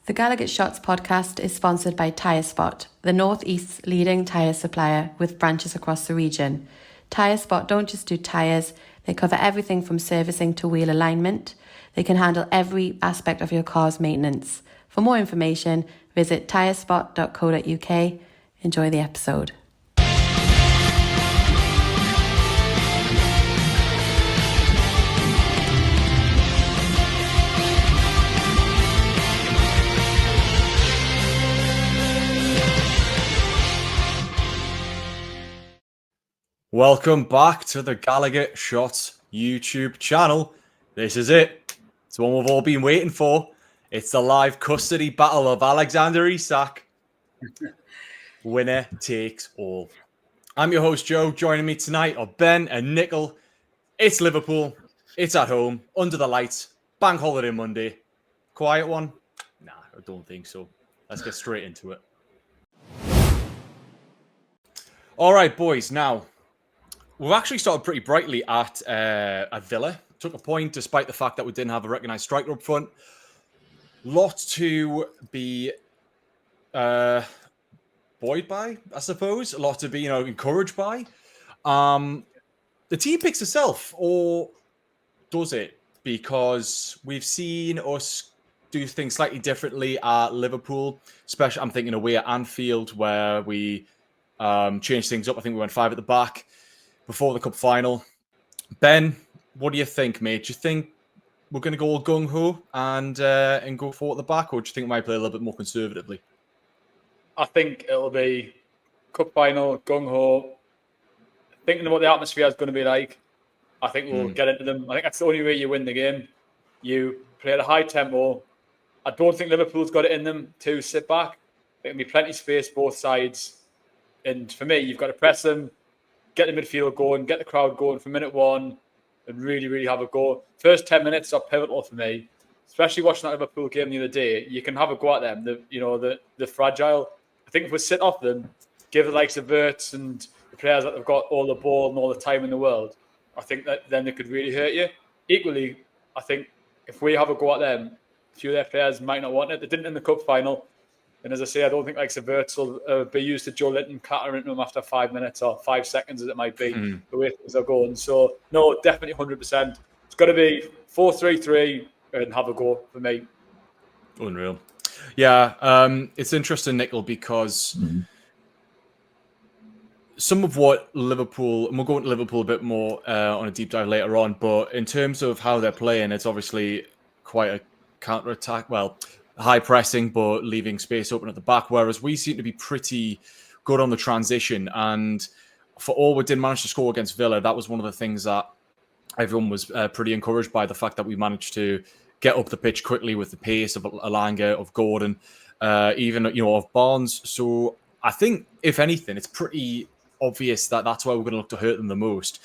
The Gallagher Shots podcast is sponsored by Tyre Spot, the Northeast's leading tyre supplier with branches across the region. Tyre Spot don't just do tyres, they cover everything from servicing to wheel alignment. They can handle every aspect of your car's maintenance. For more information, visit tyrespot.co.uk. Enjoy the episode. Welcome back to the Gallagher Shots YouTube channel. This is it. It's the one we've all been waiting for. It's the live custody battle of Alexander Isak. Winner takes all. I'm your host, Joe. Joining me tonight are Ben and Nichol. It's Liverpool. It's at home, under the lights. Bank holiday Monday. Quiet one? Nah, I don't think so. Let's get straight into it. All right, boys. Now, we've actually started pretty brightly at Villa. Took a point despite the fact that we didn't have a recognised striker up front. Lots to be buoyed by, I suppose. A lot to be, encouraged by. The team picks itself, or does it? Because we've seen us do things slightly differently at Liverpool. Especially, I'm thinking away at Anfield, where we changed things up. I think we went 5 at the back before the cup final. Ben, what do you think, mate? Do you think we're going to go all gung-ho and go forward at the back, or do you think we might play a little bit more conservatively? I think it'll be cup final, gung-ho, thinking of what the atmosphere is going to be like. I think we'll get into them. I think that's the only way you win the game. You play at a high tempo. I don't think Liverpool's got it in them to sit back. There'll be plenty of space both sides. And for me, you've got to press them, get the midfield going, get the crowd going from minute one, and really, really have a go. First 10 minutes are pivotal for me, especially watching that Liverpool game the other day. You can have a go at them. They're fragile. I think if we sit off them, give the likes of Wirtz and the players that have got all the ball and all the time in the world, I think that then they could really hurt you. Equally, I think if we have a go at them, a few of their players might not want it. They didn't in the cup final. And as I say, I don't think like Wirtz will be used to Joe Linton clattering into him after 5 minutes or 5 seconds, as it might be, the way things are going. So, no, definitely 100%. It's got to be 4-3-3 and have a go for me. Unreal. Yeah, it's interesting, Nichol, because some of what Liverpool, and we'll go into Liverpool a bit more on a deep dive later on, but in terms of how they're playing, it's obviously quite a counter-attack. Well, high pressing, but leaving space open at the back, whereas we seem to be pretty good on the transition. And for all we did manage to score against Villa, that was one of the things that everyone was pretty encouraged by, the fact that we managed to get up the pitch quickly with the pace of Alanga, of Gordon, even, of Barnes. So I think, if anything, it's pretty obvious that that's where we're going to look to hurt them the most.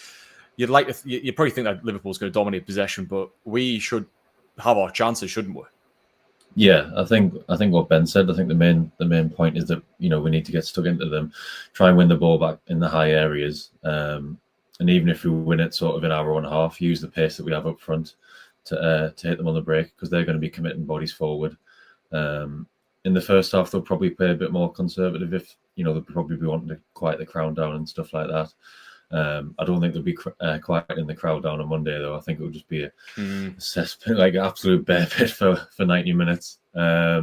You'd probably think that Liverpool's going to dominate possession, but we should have our chances, shouldn't we? Yeah, I think what Ben said. I think the main point is that we need to get stuck into them, try and win the ball back in the high areas, and even if we win it sort of in our own half, use the pace that we have up front to hit them on the break, because they're going to be committing bodies forward. In the first half, they'll probably play a bit more conservative. If they'll probably be wanting to quiet the crowd down and stuff like that. I don't think they'll be quieting the crowd down on Monday, though. I think it'll just be a cesspit, like an absolute bear pit for 90 minutes. Yeah,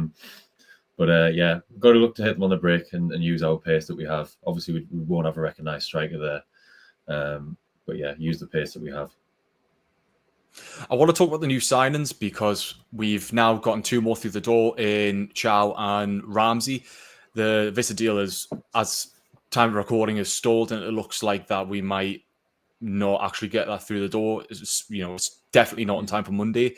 we've got to look to hit them on the break and use our pace that we have. Obviously, we won't have a recognised striker there. But yeah, use the pace that we have. I want to talk about the new signings, because we've now gotten 2 more through the door in Chow and Ramsey. The Vista deal is, as time of recording, is stalled, and it looks like that we might not actually get that through the door. It's definitely not in time for Monday.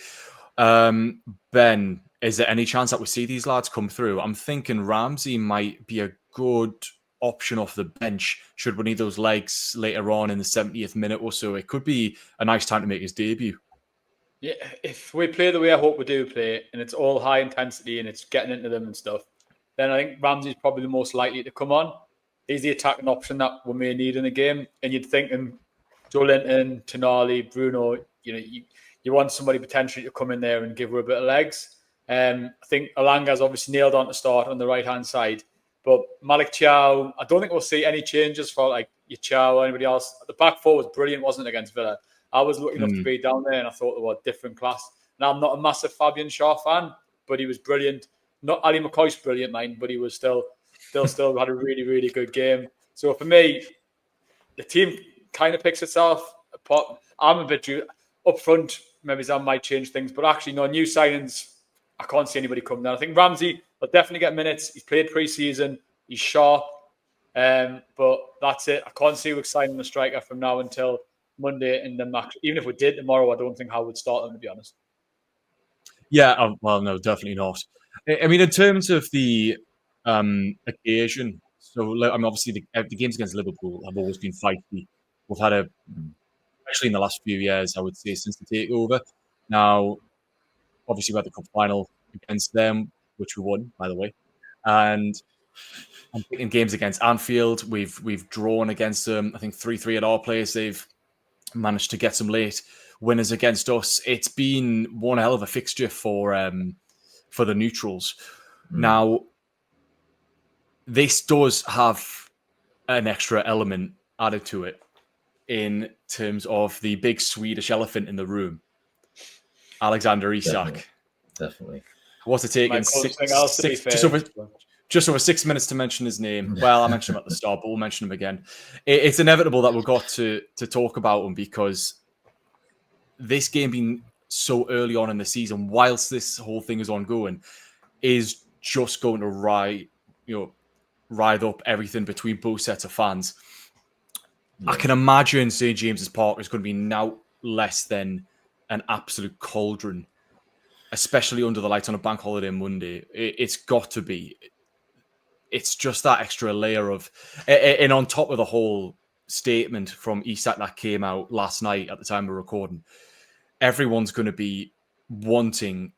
Ben, is there any chance that we see these lads come through? I'm thinking Ramsey might be a good option off the bench should we need those legs later on in the 70th minute or so. It could be a nice time to make his debut. Yeah, if we play the way I hope we do play, and it's all high intensity and it's getting into them and stuff, then I think Ramsey's probably the most likely to come on. He's the attacking option that we may need in the game. And you'd think Joe Linton, Tonali, Bruno, you want somebody potentially to come in there and give her a bit of legs. I think Alanga's obviously nailed on to start on the right-hand side. But Malik Chow, I don't think we'll see any changes for like your Chow or anybody else. The back four was brilliant, wasn't it, against Villa? I was lucky enough to be down there, and I thought they were a different class. Now, I'm not a massive Fabian Shaw fan, but he was brilliant. Not Ali McCoy's brilliant, mind, but he was still had a really, really good game. So for me, the team kind of picks itself apart. I'm a bit up front. Maybe I might change things, but actually, no new signings. I can't see anybody coming down. I think Ramsey will definitely get minutes. He's played pre-season. He's sharp. But that's it. I can't see us signing a striker from now until Monday in the match. Even if we did tomorrow, I don't think how we'd start them, to be honest. Yeah, well, no, definitely not. I mean, in terms of the occasion, so I mean, obviously the games against Liverpool have always been feisty. We've had especially in the last few years, I would say, since the takeover. Now, obviously, we had the cup final against them, which we won, by the way. And in games against Anfield, we've drawn against them. I think 3-3 at our place. They've managed to get some late winners against us. It's been one hell of a fixture for the neutrals. Now, this does have an extra element added to it in terms of the big Swedish elephant in the room, Alexander Isak. Definitely. What's it taking? Just over 6 minutes to mention his name. Well, I mentioned him at the start, but we'll mention him again. It's inevitable that we've got to talk about him because this game being so early on in the season, whilst this whole thing is ongoing, is just going to ride up everything between both sets of fans. Yeah. I can imagine St. James's Park is going to be now less than an absolute cauldron, especially under the lights on a bank holiday Monday. It's got to be. It's just that extra layer of, and on top of the whole statement from Isak that came out last night at the time we're recording, everyone's going to be wanting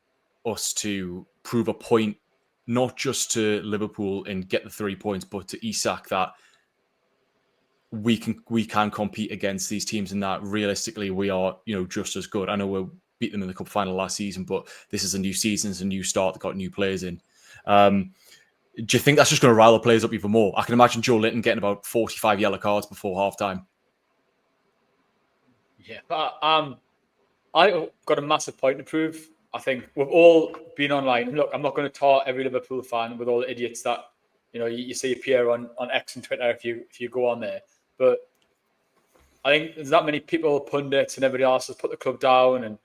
us to prove a point, not just to Liverpool and get the 3 points, but to Isak that we can compete against these teams and that realistically we are, just as good. I know we beat them in the cup final last season, but this is a new season, it's a new start, they've got new players in. Do you think that's just going to rile the players up even more? I can imagine Joe Linton getting about 45 yellow cards before half-time. Yeah, but I got a massive point to prove. I think we've all been online. Look, I'm not going to tart every Liverpool fan with all the idiots that you see appear on X and Twitter if you go on there. But I think there's that many people, pundits and everybody else has put the club down, and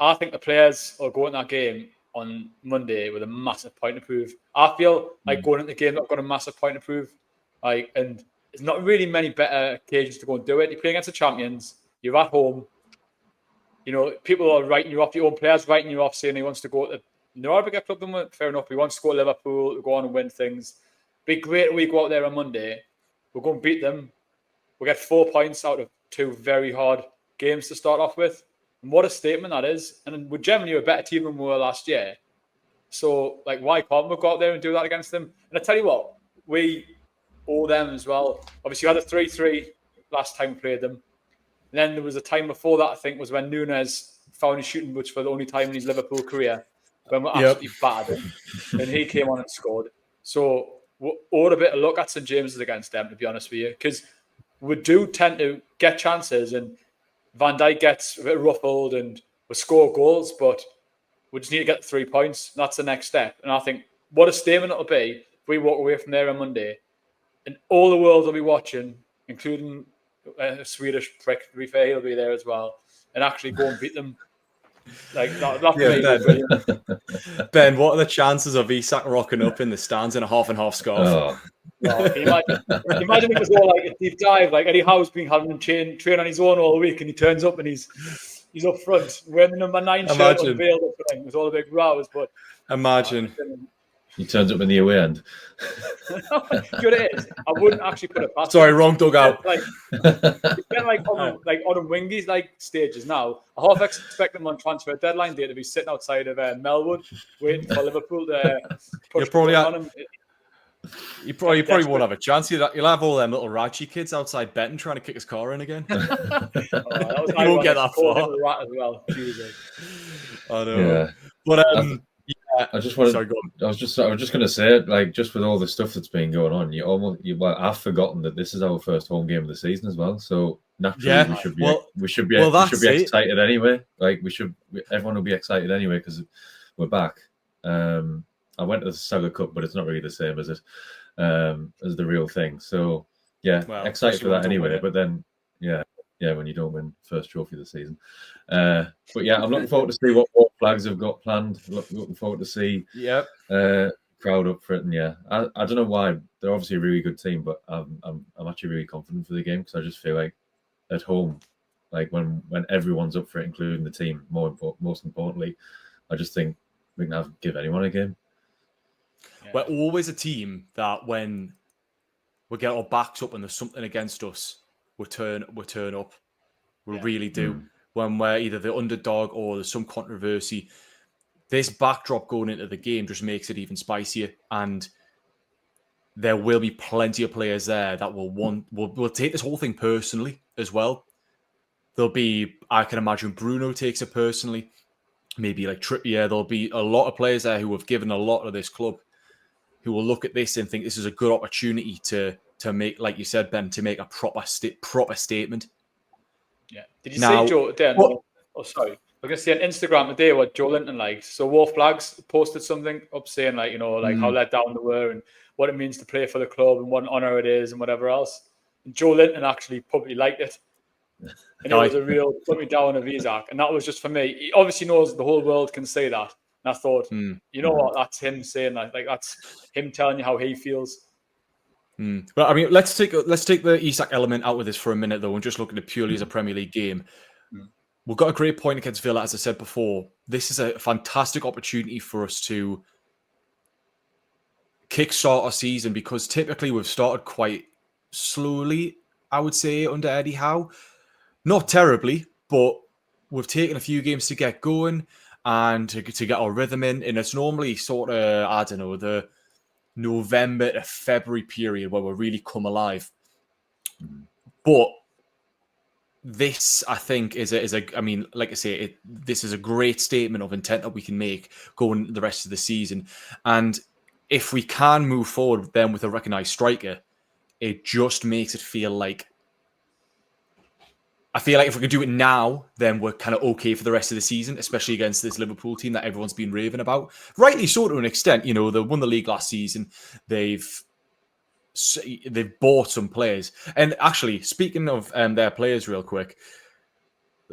I think the players will go in that game on Monday with a massive point to prove. I feel like going into the game, I've got a massive point to prove. And there's not really many better occasions to go and do it. You play against the champions, you're at home. People are writing you off, your own players writing you off, saying he wants to go to a bigger club than we. Fair enough. He wants to go to Liverpool, go on and win things. Be great if we go out there on Monday. We'll go and beat them. We'll get 4 points out of 2 very hard games to start off with. And what a statement that is. And we're generally a better team than we were last year. So, why can't we go out there and do that against them? And I tell you what, we owe them as well. Obviously, we had a 3-3 last time we played them. And then there was a time before that, I think, was when Nunes found his shooting boots for the only time in his Liverpool career, when we're absolutely battered. And he came on and scored. So, we owe a bit of luck at St. James's against them, to be honest with you, because we do tend to get chances, and Van Dijk gets a bit ruffled and we score goals, but we just need to get 3 points. And that's the next step. And I think what a statement it'll be if we walk away from there on Monday and all the world will be watching, including a Swedish prick, to be fair, he'll be there as well, and actually go and beat them. Ben, what are the chances of Isak rocking up in the stands in a half and half scarf? Oh, can you imagine if it was all like a deep dive, like Eddie Howe's been having him train on his own all week, and he turns up and he's up front wearing the number 9 shirt unveiled up for him. It was all a big rows, but imagine. He turns up in the away end. You know what it is? I wouldn't actually put it past. Sorry, wrong dugout. It's been on a Wingies stages now. I half expect them on transfer deadline day to be sitting outside of Melwood waiting for Liverpool to push on him. You probably won't have a chance. You'll have all them little Rachi kids outside Benton trying to kick his car in again. You won't get that far. As well. I know. Yeah. But I just wanted. Sorry, go on. I was just going to say, like, just with all the stuff that's been going on, I've forgotten that this is our first home game of the season as well. So naturally, Yeah, we should be that's it. excited anyway. Like, everyone will be excited anyway because we're back. I went to the Saga Cup, but it's not really the same as the real thing. So yeah, excited for that anyway. But then, yeah, when you don't win first trophy of the season. But yeah, I'm looking forward to see what flags have got planned. Looking forward to see crowd up for it. And yeah, I don't know why. They're obviously a really good team, but I'm actually really confident for the game because I just feel like at home, like when everyone's up for it, including the team, most importantly, I just think we can give anyone a game. Yeah. We're always a team that when we get our backs up and there's something against us, we turn up. We really do. When we're either the underdog or there's some controversy, this backdrop going into the game just makes it even spicier. And there will be plenty of players there that will take this whole thing personally as well. There'll be, I can imagine Bruno takes it personally. Maybe like Trippier. There'll be a lot of players there who have given a lot of this club who will look at this and think this is a good opportunity to make, like you said, Ben, to make a proper statement. Yeah. Did you see Joe? Sorry. I was going to say on Instagram today what Joe Linton likes. So Wolf Flags posted something up saying how let down they were and what it means to play for the club and what an honour it is and whatever else. And Joe Linton actually publicly liked it. And it was a real put me down of Isak. And that was just for me. He obviously knows the whole world can say that. And I thought, you know what? That's him saying that. Like that's him telling you how he feels. But I mean, let's take the Isak element out of this for a minute, though, and just look at it purely as a Premier League game. We've got a great point against Villa, as I said before. This is a fantastic opportunity for us to kickstart our season because typically we've started quite slowly, I would say, under Eddie Howe. Not terribly, but we've taken a few games to get going and to get our rhythm in. And it's normally sort of, I don't know, the November to February period where we really come alive. But this, I think, is a. I mean, like I say, this is a great statement of intent that we can make going the rest of the season. And if we can move forward then with a recognised striker, it just makes it feel like. I feel like if we can do it now, then we're kind of okay for the rest of the season, especially against this Liverpool team that everyone's been raving about. Rightly so to an extent. You know, they won the league last season. They've bought some players. And actually, speaking of their players real quick,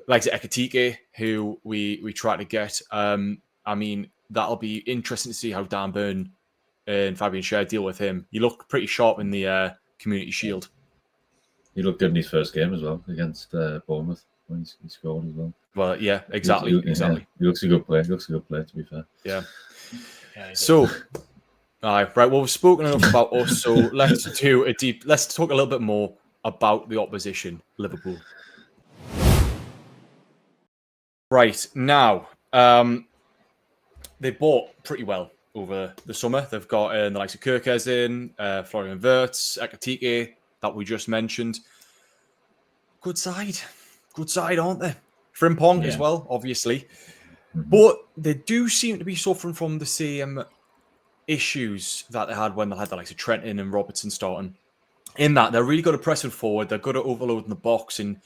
like Ekitike, who we try to get, I mean, that'll be interesting to see how Dan Burn and Fabian Schär deal with him. He looked pretty sharp in the Community Shield. He looked good in his first game as well against Bournemouth when he scored as well. Well, yeah, exactly. He looks a good player. To be fair. Yeah. So, all right. Well, we've spoken enough about us. So let's talk a little bit more about the opposition, Liverpool. Right now, they bought pretty well over the summer. They've got the likes of Kirkes in, Florian Wirtz, Ekitike, that we just mentioned. Good side, aren't they? Frimpong as well, obviously. But they do seem to be suffering from the same issues that they had when they had the likes of Trenton and Robertson starting. In that, they're really good at pressing forward. They're good at overloading the box in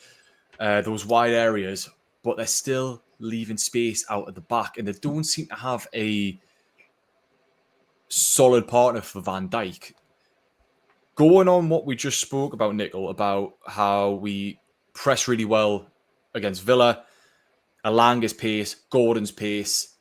those wide areas, but they're still leaving space out at the back. And they don't seem to have a solid partner for Van Dijk. Going on what we just spoke about, Nichol, about how we press really well against Villa, Alanga's pace, Gordon's pace.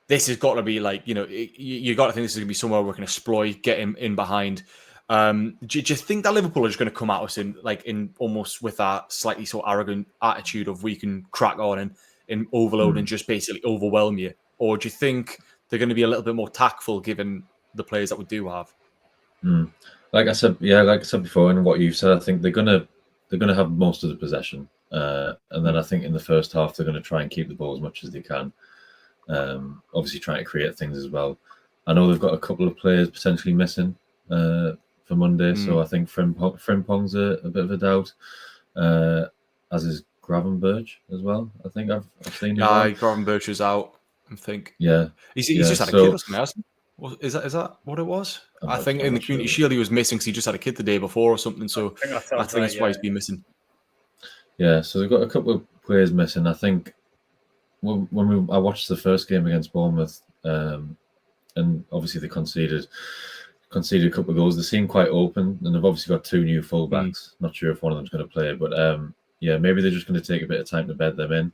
This has got to be like, you got to think this is going to be somewhere we can exploit, get him in behind. Do you think that Liverpool are just going to come at us in almost with that slightly so arrogant attitude of we can crack on and overload and just basically overwhelm you? Or do you think they're going to be a little bit more tactful given the players that we do have? Like I said before, and what you've said, I think they're gonna have most of the possession, and then I think in the first half they're going to try and keep the ball as much as they can. Obviously, trying to create things as well. I know they've got a couple of players potentially missing for Monday, so I think Frimpong's a bit of a doubt, as is Gravenberch as well. I think I've seen. Gravenberch is out. I think. Yeah. He's just had a so- kid or something, hasn't he? Is that what it was? I'm I not- think I'm in the not Community sure. Shield he was missing because he just had a kid the day before or something. So I think that I sounds think right, that's why yeah. he's been missing. Yeah, so they've got a couple of players missing. I think I watched the first game against Bournemouth, and obviously they conceded a couple of goals. They seem quite open, and they've obviously got two new fullbacks. Not sure if one of them's going to play, but yeah, maybe they're just going to take a bit of time to bed them in.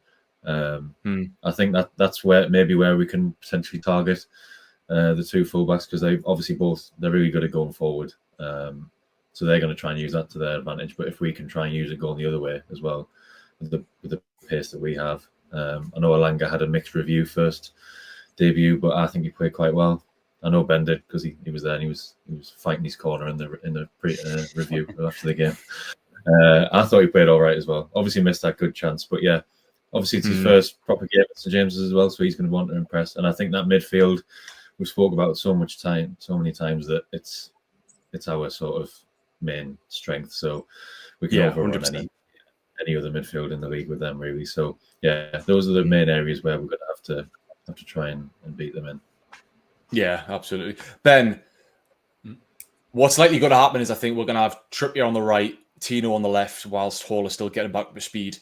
I think that's where we can potentially target the two fullbacks, because they're really good at going forward. So they're going to try and use that to their advantage. But if we can try and use it going the other way as well, with the pace that we have, I know Alanga had a mixed review first debut, but I think he played quite well. I know Ben did, because he was there and he was fighting his corner in the review after the game. I thought he played all right as well. Obviously missed that good chance, but yeah, obviously it's his first proper game at St James's as well, so he's going to want to impress. And I think that midfield we spoke about so many times that it's our sort of main strength. So we can overrun 100%. any other midfield in the league with them, really. So yeah, those are the main areas where we're going to have to try and beat them in. Yeah, absolutely. Ben, what's likely going to happen is I think we're going to have Trippier on the right, Tino on the left, whilst Hall is still getting back to speed.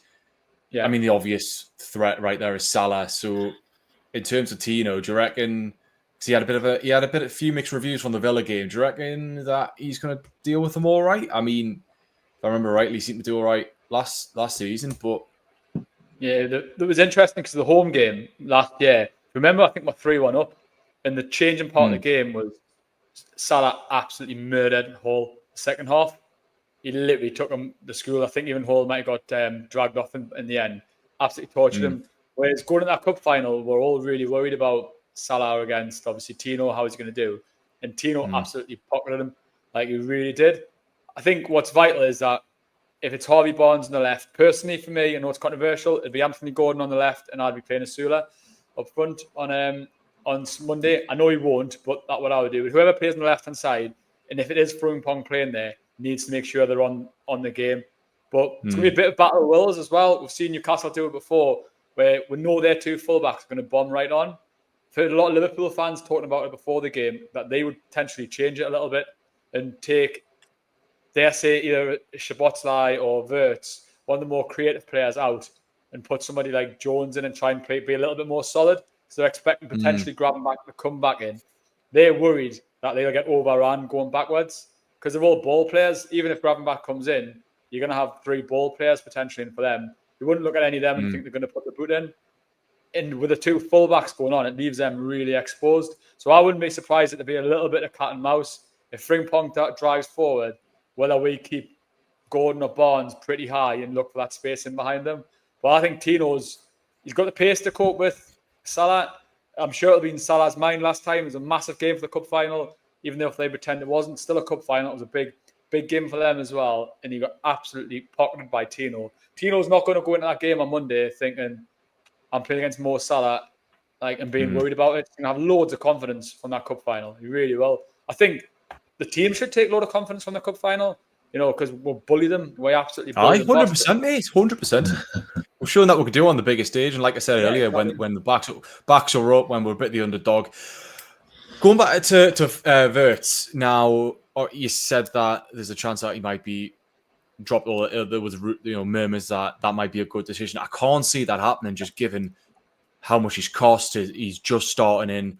Yeah. I mean, the obvious threat right there is Salah. So in terms of Tino, do you reckon? Because he had a few mixed reviews from the Villa game. Do you reckon that he's going to deal with them all right? I mean, if I remember rightly, he seemed to do all right last season, but Yeah, that was interesting because the home game last year, remember, I think we're 3-1 up, and the changing part of the game was Salah absolutely murdered Hall the second half. He literally took him to school. I think even Hall might have got dragged off in the end. Absolutely tortured him. Whereas going to that cup final, we're all really worried about Salah against, obviously, Tino, how he's going to do. And Tino absolutely pocketed him like he really did. I think what's vital is that if it's Harvey Barnes on the left, personally for me, I know it's controversial, it'd be Anthony Gordon on the left and I'd be playing Asula up front on Monday. I know he won't, but that's what I would do. Whoever plays on the left-hand side, and if it is Frimpong playing there, needs to make sure they're on the game. But it's going to be a bit of battle of wills as well. We've seen Newcastle do it before, where we know their two fullbacks are going to bomb right on. I've heard a lot of Liverpool fans talking about it before the game, that they would potentially change it a little bit and take, dare say, either Szoboszlai or Wirtz, one of the more creative players, out and put somebody like Jones in and try and be a little bit more solid. So they're expecting potentially Gravenberch to come back in. They're worried that they'll get overrun going backwards because they're all ball players. Even if Gravenberch comes in, you're going to have three ball players potentially in for them. You wouldn't look at any of them and think they're going to put the boot in. And with the two fullbacks going on, it leaves them really exposed. So I wouldn't be surprised if there'd be a little bit of cat and mouse. If Frimpong drives forward, whether we keep Gordon or Barnes pretty high and look for that space in behind them. But I think he's got the pace to cope with Salah. I'm sure it'll be in Salah's mind last time. It was a massive game for the cup final, even though if they pretend it wasn't. Still a cup final. It was a big game for them as well. And he got absolutely pocketed by Tino. Tino's not going to go into that game on Monday thinking, I'm playing against Mo Salah, and being worried about it. He's going to have loads of confidence from that cup final. He really will. I think the team should take a lot of confidence from the cup final, because we'll bully them. We absolutely bully them. 100%, mate. 100%. We've shown that we could do on the biggest stage. And like I said earlier, exactly. when the backs are up, when we're a bit the underdog. Going back to Wirtz, now, you said that there's a chance that he might be dropped, or there was murmurs that might be a good decision. I can't see that happening, just given how much he's cost. He's just starting in.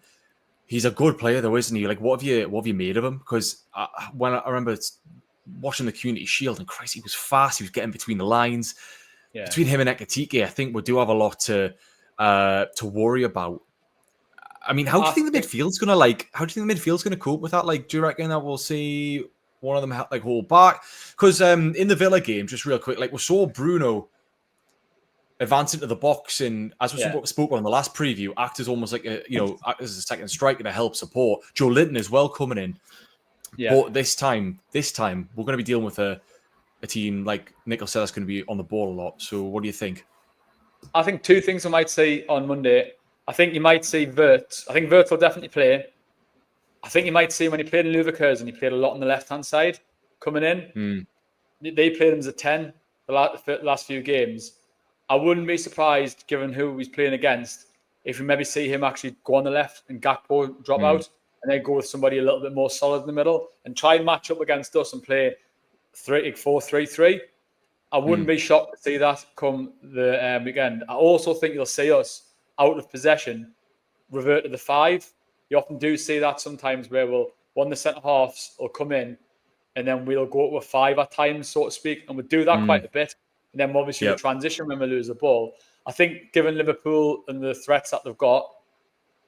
He's a good player, though, isn't he? Like, what have you made of him? Because when I remember watching the Community Shield, and Christ, he was fast. He was getting between the lines. Yeah. Between him and Ekitike, I think we do have a lot to worry about. I mean, how do you think the midfield's gonna cope with that? Like, do you reckon that we'll see one of them hold back? Because in the Villa game, just real quick, we saw Bruno advance into the box, and as we spoke on the last preview, act as almost like act as a second striker to help support. Joe Linton as well coming in. Yeah. But this time we're going to be dealing with a team like Nichol said that's going to be on the ball a lot. So what do you think? I think two things I might see on Monday. I think you might see Wirtz. I think Wirtz will definitely play. I think you might see when he played in Leverkusen, he played a lot on the left-hand side coming in. They played him as a 10 the last few games. I wouldn't be surprised, given who he's playing against, if you maybe see him actually go on the left and Gakpo drop out, and then go with somebody a little bit more solid in the middle and try and match up against us and play 4-3-3. I wouldn't be shocked to see that come the weekend. I also think you'll see us out of possession revert to the 5. You often do see that sometimes where one of the centre halves will come in and then we'll go to a 5 at times, so to speak, and we'll do that quite a bit. And then obviously the transition when we lose the ball. I think given Liverpool and the threats that they've got,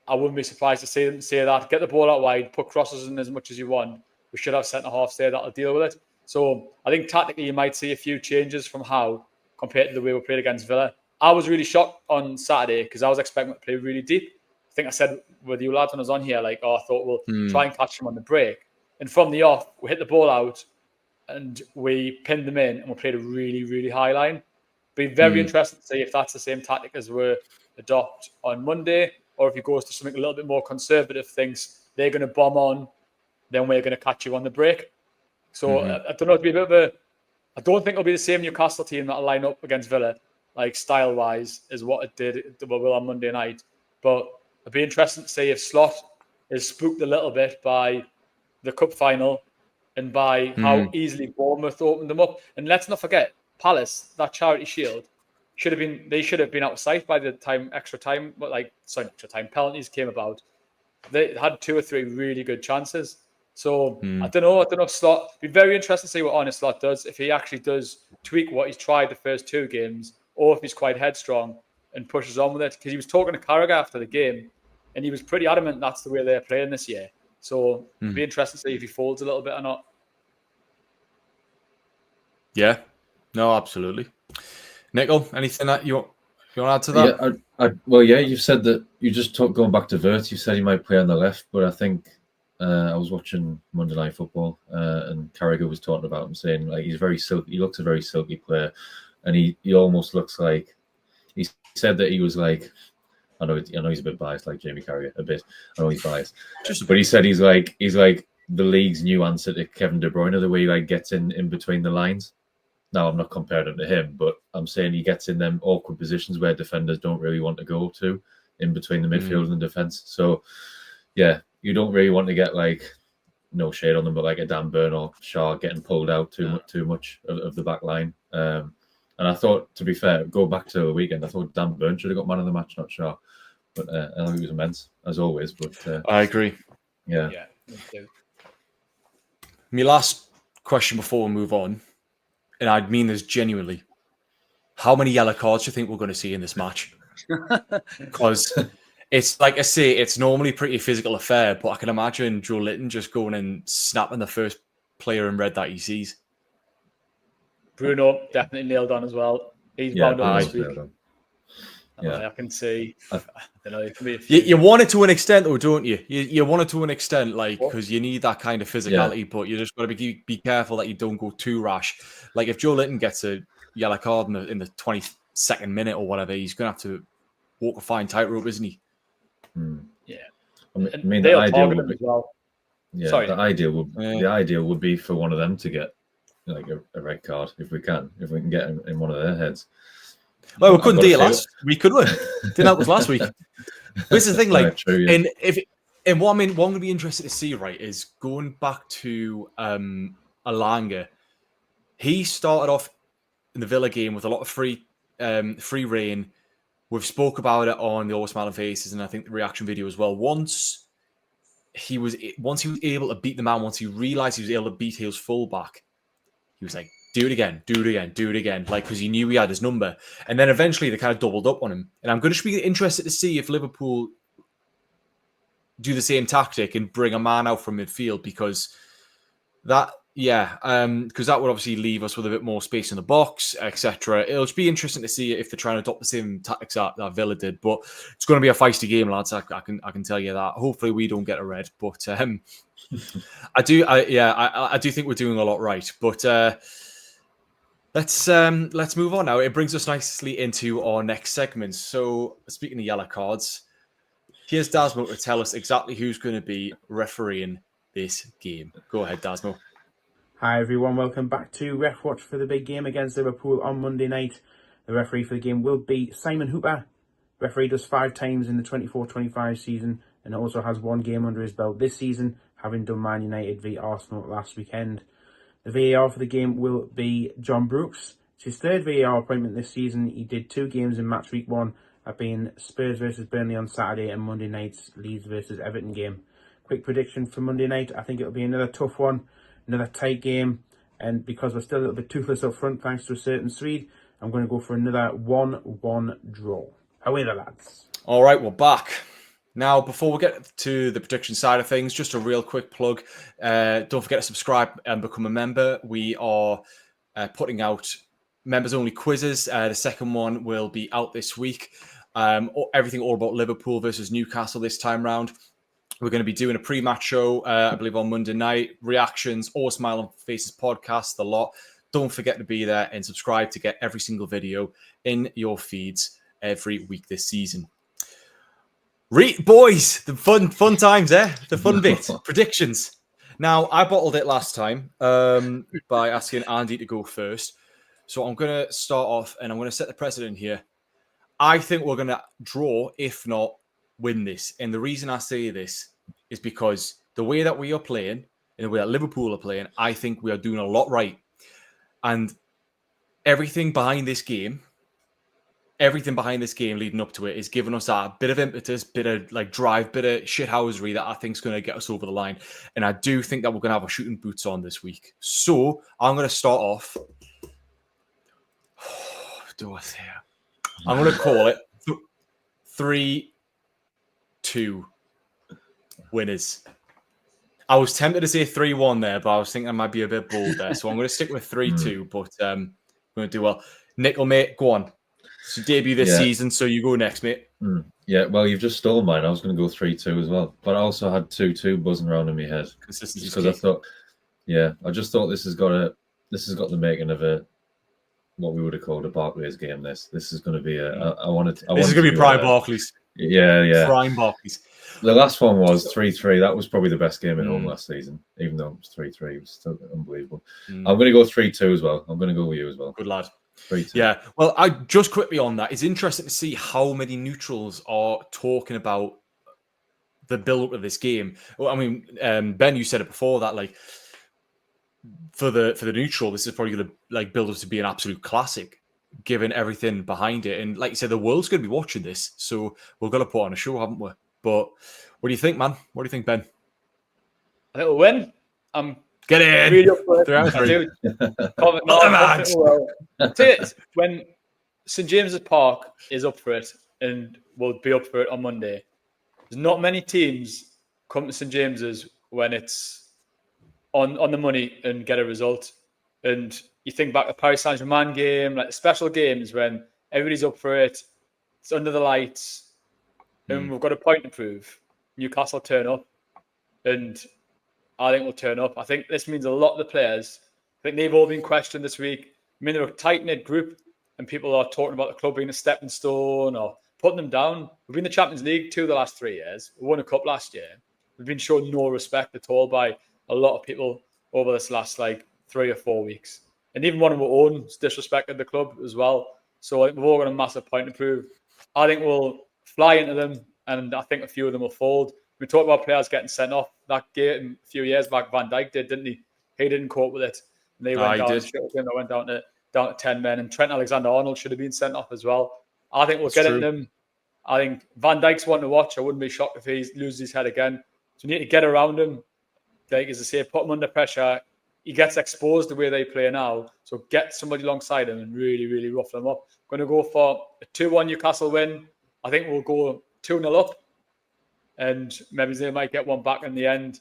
I wouldn't be surprised to see them say that. Get the ball out wide, put crosses in as much as you want. We should have centre halves there that'll deal with it. So I think tactically you might see a few changes from how compared to the way we played against Villa. I was really shocked on Saturday because I was expecting to play really deep. I think I said with you lads when I was on here, I thought we'll try and catch them on the break. And from the off, we hit the ball out and we pinned them in and we played a really, really high line. Be very interested to see if that's the same tactic as we adopt on Monday, or if he goes to something a little bit more conservative, thinks they're going to bomb on, then we're going to catch you on the break. So I don't know, it'll be a bit of a... I don't think it'll be the same Newcastle team that'll line up against Villa, style-wise, as what it did on Monday night. But it'll be interesting to see if Slot is spooked a little bit by the cup final and by how easily Bournemouth opened them up. And let's not forget, Palace, that Charity Shield, should have been out of sight by the time extra time penalties came about. They had 2 or 3 really good chances. So I don't know if Slot. It'd be very interesting to see what Honest Slot does, if he actually does tweak what he's tried the first 2 games, or if he's quite headstrong and pushes on with it. Because he was talking to Carragher after the game, and he was pretty adamant that's the way they're playing this year. So it'd be interesting to see if he folds a little bit or not. Yeah, no, absolutely. Nichol, anything that you want to add to that? Yeah, you've said that you just going back to Vert. You said he might play on the left, but I think I was watching Monday Night Football and Carragher was talking about him, saying he's very silky. He looks a very silky player, and he almost looks like he said that he was like. I know he's a bit biased, like Jamie Carragher, a bit. I know he's biased, but he said he's like the league's new answer to Kevin De Bruyne, the way he gets in between the lines. Now, I'm not comparing him to him, but I'm saying he gets in them awkward positions where defenders don't really want to go to, in between the midfield and defence. So, yeah, you don't really want to get no shade on them, but a Dan Burn or Shaw getting pulled out too much of the back line. And I thought, to be fair, go back to the weekend, I thought Dan Burn should have got man of the match, not Shaw. But I think he was immense, as always. But I agree. Yeah. Me too. My last question before we move on, and I mean this genuinely, how many yellow cards do you think we're going to see in this match? Because it's like I say, it's normally a pretty physical affair, but I can imagine Joe Litton just going and snapping the first player in red that he sees. Bruno definitely nailed on as well. He's bound up this week. Yeah, I can see. I don't know. It can be a few. You want it to an extent, though, don't you? You want it to an extent, because you need that kind of physicality, but you just got to be careful that you don't go too rash. Like if Joe Litton gets a yellow card in the 22nd minute or whatever, he's going to have to walk a fine tightrope, isn't he? Yeah. I mean, the ideal would be, as well. yeah, Sorry. the ideal would be for one of them to get a red card if we can get in one of their heads. Well, we couldn't do it last week, could we? Didn't help us last week. This is the thing, true, yeah. and what I'm going to be interested to see, right, is going back to Alanga. He started off in the Villa game with a lot of free reign. We've spoke about it on the All Smiling Faces, and I think the reaction video as well. Once he was able to beat the man, once he realised he was able to beat Hale's fullback, he was like, do it again, because he knew he had his number. And then eventually they kind of doubled up on him. And I'm going to be interested to see if Liverpool do the same tactic and bring a man out from midfield, because that would obviously leave us with a bit more space in the box, etc. It'll just be interesting to see if they're trying to adopt the same tactics that Villa did. But it's going to be a feisty game, lads. I can tell you that. Hopefully we don't get a red, but I do think we're doing a lot right. But let's move on now. It brings us nicely into our next segment. So speaking of yellow cards, here's Dasmo to tell us exactly who's going to be refereeing this game. Go ahead, Dasmo. Hi everyone, welcome back to Ref Watch for the big game against Liverpool on Monday night. The referee for the game will be Simon Hooper. Referee does 5 times in the 24-25 season and also has 1 game under his belt this season, having done Man United v Arsenal last weekend. The VAR for the game will be John Brooks. It's his 3rd VAR appointment this season. He did 2 games in match week 1, that being Spurs versus Burnley on Saturday and Monday night's Leeds versus Everton game. Quick prediction for Monday night. I think it'll be another tough one, another tight game. And because we're still a little bit toothless up front, thanks to a certain Swede, I'm going to go for another 1-1 draw. Away the lads. All right, we're back. Now, before we get to the prediction side of things, just a real quick plug. Don't forget to subscribe and become a member. We are putting out members-only quizzes. The second one will be out this week. Everything all about Liverpool versus Newcastle this time round. We're going to be doing a pre-match show, I believe, on Monday night. Reactions, All Smile on Faces podcast, the lot. Don't forget to be there and subscribe to get every single video in your feeds every week this season. Boys, the fun times, the fun bit. Predictions. Now, I bottled it last time by asking Andy to go first. So I'm going to start off and I'm going to set the precedent here. I think we're going to draw, if not win this. And the reason I say this is because the way that we are playing and the way that Liverpool are playing, I think we are doing a lot right. And everything behind this game leading up to it is giving us that bit of impetus, bit of like drive, bit of shithousery that I think is going to get us over the line. And I do think that we're going to have our shooting boots on this week. So I'm going to start off. I'm going to call it 3-2 winners. I was tempted to say 3-1 there, but I was thinking I might be a bit bold there. So I'm going to stick with 3-2, but I'm going to do well. Nichol, mate, go on. It's your debut this season, so you go next, mate. Yeah, well, you've just stole mine. I was going to go 3-2 as well. But I also had 2-2 buzzing around in my head. Consistency. Because I thought, I just thought this has got the making of a what we would have called a Barclays game. This is going to be this is going to be prime Barclays. Yeah. Prime Barclays. The last one was 3-3. That was probably the best game at home last season, even though it was 3-3. It was still unbelievable. I'm going to go 3-2 as well. I'm going to go with you as well. Good lad. 3-2. Yeah. Well, I just quickly on that. It's interesting to see how many neutrals are talking about the build-up of this game. Well, I mean, Ben, you said it before that, like, for the neutral, this is probably going to like build us to be an absolute classic, given everything behind it. And like you said, the world's going to be watching this, so we're going to put on a show, haven't we? But what do you think, man? What do you think, Ben? I think we'll win. Get in. Really up for it. 3-3. When St James's Park is up for it and will be up for it on Monday, there's not many teams come to St James's when it's on the money and get a result. And you think back to the Paris Saint-Germain game, like the special games when everybody's up for it, it's under the lights, and we've got a point to prove. Newcastle turn up, and I think we'll turn up. I think this means a lot of the players. I think they've all been questioned this week. I mean, they're a tight-knit group, and people are talking about the club being a stepping stone or putting them down. We've been in the Champions League 2 of the last 3 years. We won a cup last year. We've been shown no respect at all by a lot of people over this last 3 or 4 weeks. And even one of our own disrespected the club as well. So I think we've all got a massive point to prove. I think we'll fly into them, and I think a few of them will fold. We talked about players getting sent off. That game a few years back, Van Dijk did, didn't he? He didn't cope with it. And they went down. They went down to 10 men. And Trent Alexander-Arnold should have been sent off as well. I think we'll get into them. I think Van Dijk's one to watch. I wouldn't be shocked if he loses his head again. So we need to get around him. Like, as I say, put him under pressure. He gets exposed the way they play now. So get somebody alongside him and really, really ruffle him up. I'm going to go for a 2-1 Newcastle win. I think we'll go 2-0 up. And maybe they might get one back in the end.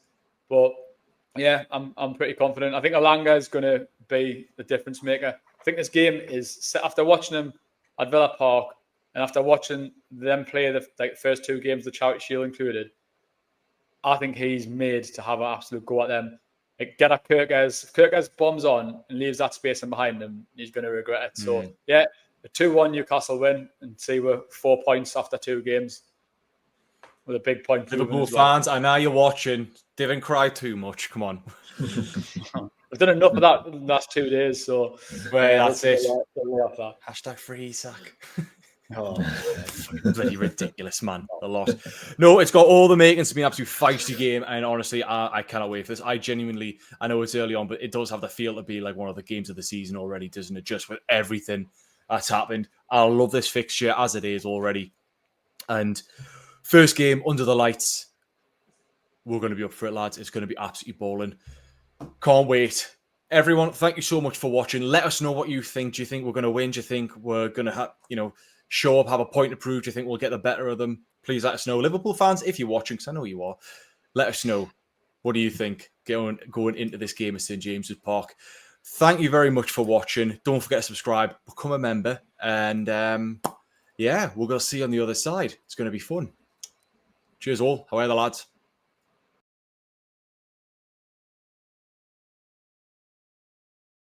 But yeah, I'm pretty confident. I think Alanga is going to be the difference maker. I think this game is, after watching him at Villa Park and after watching them play the first 2 games, the Charity Shield included, I think he's made to have an absolute go at them. Get at Kirkes. If Kirkes bombs on and leaves that space in behind him, he's going to regret it. So, yeah, a 2-1 Newcastle win, and see we're 4 points after 2 games with a big point. Liverpool fans, I know you're watching. Didn't cry too much. Come on. We've done enough of that in the last 2 days. So, that's it. Hashtag free Isak. Oh, Bloody ridiculous, man. A lot. No, it's got all the makings to be an absolute feisty game, and honestly, I cannot wait for this. I know it's early on, but it does have the feel to be like one of the games of the season already, doesn't it? Just with everything that's happened. I love this fixture as it is already. And first game under the lights, we're going to be up for it, lads. It's going to be absolutely balling. Can't wait. Everyone, thank you so much for watching. Let us know what you think. Do you think we're going to win? Do you think we're going to have, show up, have a point to prove? Do you think we'll get the better of them? Please let us know. Liverpool fans, if you're watching, because I know you are, let us know. What do you think going into this game at St. James's Park? Thank you very much for watching. Don't forget to subscribe, become a member, and we're going to see you on the other side. It's going to be fun. Cheers all. How are the lads?